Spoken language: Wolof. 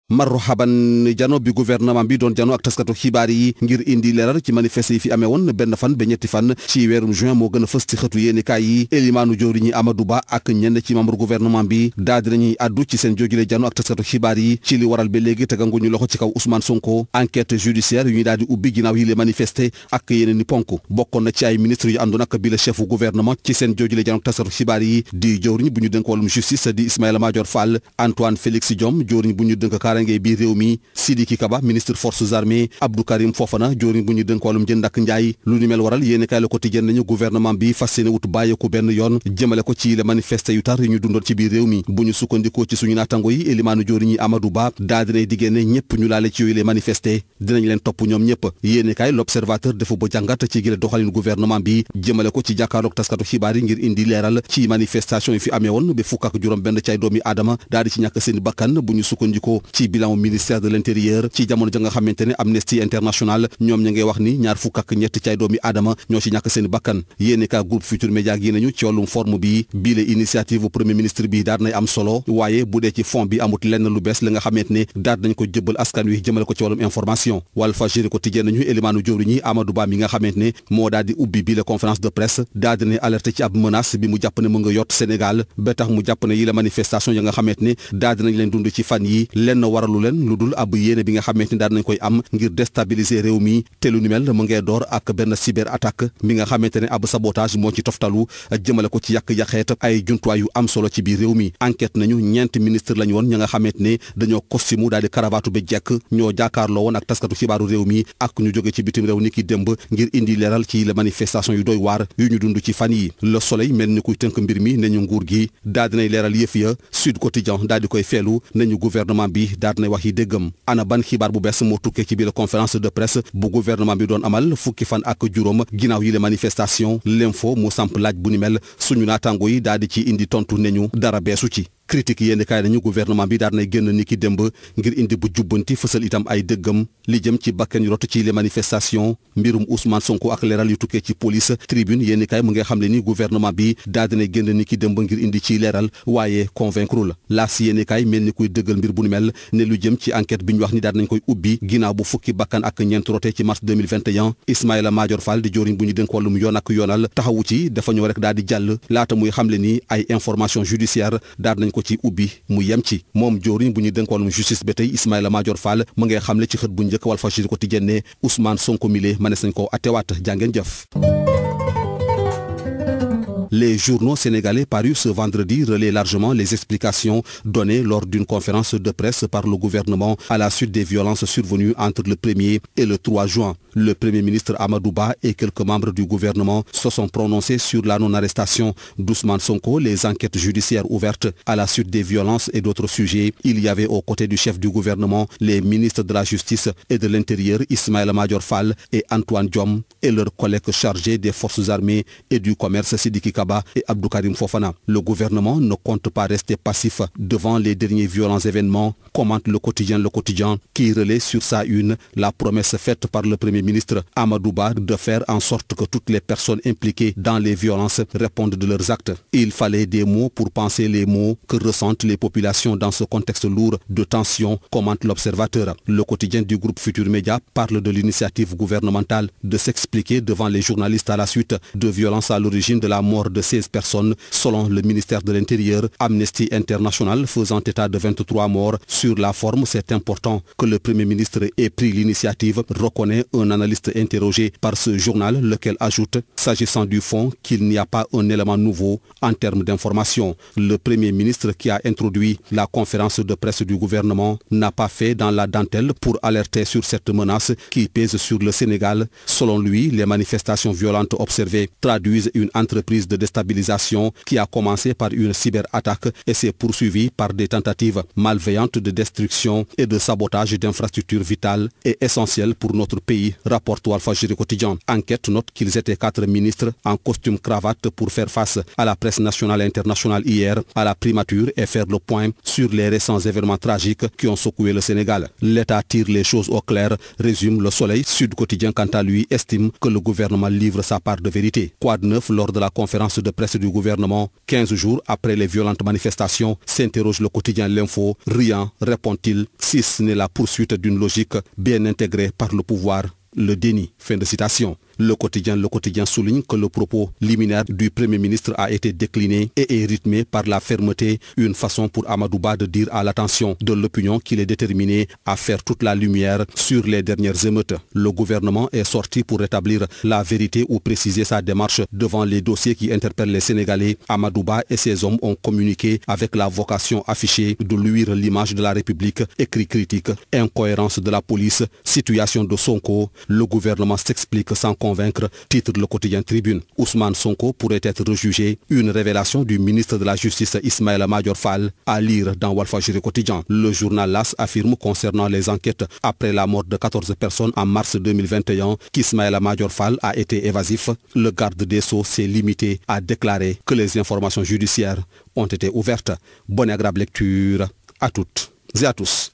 marhaban jano bi gouvernement bi doon jano ak taskatu xibaar yi ngir indi leeral ci manifeste yi fi amee woon benn fan ba ñetti fan ci weerum juin moo gën a fës ci xëtu yéenekaay yi élimaanu jawriñ ñi Amadou Ba ak ñenn ci membre gouvernement bi daal dinañuy addu ci seen jógile jano ak taskatu xibaar yi ci li waral ba léegi teganguñu loxo ci kaw Ousmane Sonko enquête judiciaire yu ñuy daal di ubbi ginnaaw yi le manifesté ak yeneen ni ponk bokkoon na ci ay ministre yu àndoon ak bi le chef gouvernement ci seen jógile jano ak taskatu xibaar yi di jawriñ bu ñu dënk wàllum justice di Ismaïla Madior Fall Antoine Félix Diome jawriñ bu ñu dënk kaaraange bi réew mi Sidiki Kaba ministre forces armées Abdou Karim Fofana jawriñ bu ñu dënk wàllum jënd ak njaay lu ni mel waral yéenekaay Le Quotidien nañu gouvernement bi fas yéene wut bàyyeeku benn yoon jëmale ko ci les manifesté yu tar yi ñu dundoon ci biir réew mi bu ñu sukkandikoo ci suñu naatango yi élimaanu jawriñ ñi Amadou Ba daa dinay diggée ne ñëpp ñu laale ci yooyu les manifesté dinañ leen topp ñoom ñëpp yéenekaay L'Observateur dafa ba jàngat ci gile doxalin gouvernement bi jëmale ko ci jàkkaarloog taskatu xibaar yi ngir indi leeral ci manifestation yi fi amee woon ba fukk ak juróom benn ci ay doomi aadama daal di ci ñàkk seen bakkan bu ñu sukkandikoo ci bilan ministère de l'intérieur ci jamono ja nga xamante ne Amnesty International ñoom ña ngay wax ni ñaar fukk ak ñett ci ay doomi aadama ñoo ci ñàkk seen bakkan yéenekaay groupe Futurs Médias gi nañu ci wàllum forme bi bii la initiative premier ministre bi daal nay am solo waaye bu dee ci fond bi amut lenn lu bees la nga xamante ne daal nañ ko jëbbal askan wi jëmale ko ci wàllum information Walfadjri Quotidien nañu élimaanu jawriñ ñi Amadou Ba mi nga xamante ne moo daal di ubbi bii la conférence de presse daal dina alerté ci ab menace bi mu jàpp ne mu nga yott Sénégal ba tax mu jàpp ne yi la manifestation ya nga xamante ne daal dinañ leen dund ci fan yi lenn waralu leen lu dul ab yéene bi nga xamante ne daal nañ koy am ngir déstabiliser réew mi te lu ni mel mu ngee door ak benn cyber attaque mi nga xamante ne ab sabotage moo ci toftalu jëmale ko ci yàq-yàqeet ay jumtuwaay yu am solo ci biir réew mi enquête nañu ñeenti ministre lañu woon ña nga xamante ne dañoo costume daal di karavatu ba jekk ñoo jaakaarloo woon ak taskatu xibaaru réew mi ak ñu jóge ci bitim réew ni ki démb ngir indi leeral ci la manifestation yu doy waar yu ñu dund ci fan yi Le Soleil mel ni kuy tënk mbir mi ne ñu nguur gi daal dinay leeral yëf ya Sud Quotidien daal di koy feelu ne ñu gouvernement bi daal dinay wax yi déggam ana ban xibaar bu bees moo tukkee ci biir conférence de presse bu gouvernement bi doon amal fukki fan ak juróom ginnaaw yi la manifestation L'Info mu samp laaj bu ni mel suñu naataango yi daal di ci indi tontu ne ñu dara beesu ci critique yéen kaay nañu gouvernement bi daal nay génn ni ki démb ngir indi bu jubbanti fësal itam ay dëggam li jëm ci bakkan yu rot ci les manifestations mbirum Ousmane Sonko ak leeral yu tukkee ci police tribune yéen kaay mu ngay xam le ni gouvernement bi daal dinay génn ni ki démb ngir indi ci leeral waaye convaincre la laas yéen kaay mel ni kuy dëggal mbir bu ni mel ne lu jëm ci enquête bi ñu wax ni daal nañ koy ubbi ginnaaw bu fukki bakkan ak ñeent rote ci mars 2021 Ismaïla Madior Fall di joriñ bu ñu dénk wàllum yoon ak yoonal taxawu ci dafa ñëw rek daal di jàll laata muy xam le ni ay information judiciaire daal nañ ko ci ubbi mu yem ci moom joriñ bu ñu dénk wàllum justice ba tey Ismaïla Madior Fall mu ngay xamle ci xët bu njëkk Walfadjri Quotidien ne Ousmane Sonko mile mënees nañ ko attewaat jàngeen jëf. Les journaux sénégalais parus ce vendredi relaient largement les explications données lors d'une conférence de presse par le gouvernement à la suite des violences survenues entre le 1er et le 3 juin. Le Premier ministre Amadou Ba et quelques membres du gouvernement se sont prononcés sur la non-arrestation d'Ousmane Sonko, les enquêtes judiciaires ouvertes à la suite des violences et d'autres sujets. Il y avait aux côtés du chef du gouvernement les ministres de la Justice et de l'Intérieur Ismaïla Madior Fall et Antoine Diome et leurs collègues chargés des forces armées et du commerce Sidiki Kaba et Abdou Karim Fofana. Le gouvernement ne compte pas rester passif devant les derniers violents événements, commente le quotidien qui relaie sur sa une la promesse faite par le Premier ministre Amadou Ba de faire en sorte que toutes les personnes impliquées dans les violences répondent de leurs actes. Il fallait des mots pour penser les mots que ressentent les populations dans ce contexte lourd de tension, commente l'Observateur. Le quotidien du groupe Futurs Médias parle de l'initiative gouvernementale de s'expliquer devant les journalistes à la suite de violences à l'origine de la mort de 16 personnes, selon le ministère de l'Intérieur. Amnesty International faisant état de 23 morts. Sur la forme, c'est important que le Premier ministre ait pris l'initiative, reconnaît un analyste interrogé par ce journal, lequel ajoute, s'agissant du fond, qu'il n'y a pas un élément nouveau en termes d'information. Le Premier ministre qui a introduit la conférence de presse du gouvernement n'a pas fait dans la dentelle pour alerter sur cette menace qui pèse sur le Sénégal. Selon lui, les manifestations violentes observées traduisent une entreprise de déstabilisation qui a commencé par une cyberattaque et s'est poursuivie par des tentatives malveillantes de destruction et de sabotage d'infrastructures vitales et essentielles pour notre pays, rapporte Walfadjri Quotidien. Enquête note qu'ils étaient 4 ministres en costume cravate pour faire face à la presse nationale et internationale hier à la primature et faire le point sur les récents événements tragiques qui ont secoué le Sénégal. L'État tire les choses au clair, résume Le Soleil. Sud Quotidien, quant à lui, estime que le gouvernement livre sa part de vérité. Quoi de neuf lors de la conférence conférence de presse du gouvernement. 15 jours après les violentes manifestations, s'interroge le quotidien L'Info. Rien, répond-il, si ce n'est la poursuite d'une logique bien intégrée par le pouvoir. Le déni. Fin de citation. Le quotidien souligne que le propos liminaire du Premier ministre a été décliné et est rythmé par la fermeté, une façon pour Amadou Ba de dire à l'attention de l'opinion qu'il est déterminé à faire toute la lumière sur les dernières émeutes. Le gouvernement est sorti pour rétablir la vérité ou préciser sa démarche devant les dossiers qui interpellent les Sénégalais. Amadou Ba et ses hommes ont communiqué avec la vocation affichée de luire l'image de la République, écrit critique, incohérence de la police, situation de Sonko. Le gouvernement s'explique sans convaincre, titre le quotidien Tribune. Ousmane Sonko pourrait être rejugé, une révélation du ministre de la Justice Ismaïla Madior Fall, à lire dans Walfadjri quotidien. Le journal LAS affirme concernant les enquêtes après la mort de 14 personnes en mars 2021 qu'Ismaïla Madior Fall a été évasif. Le garde des Sceaux s'est limité à déclarer que les informations judiciaires ont été ouvertes. Bonne et agréable lecture à toutes et à tous.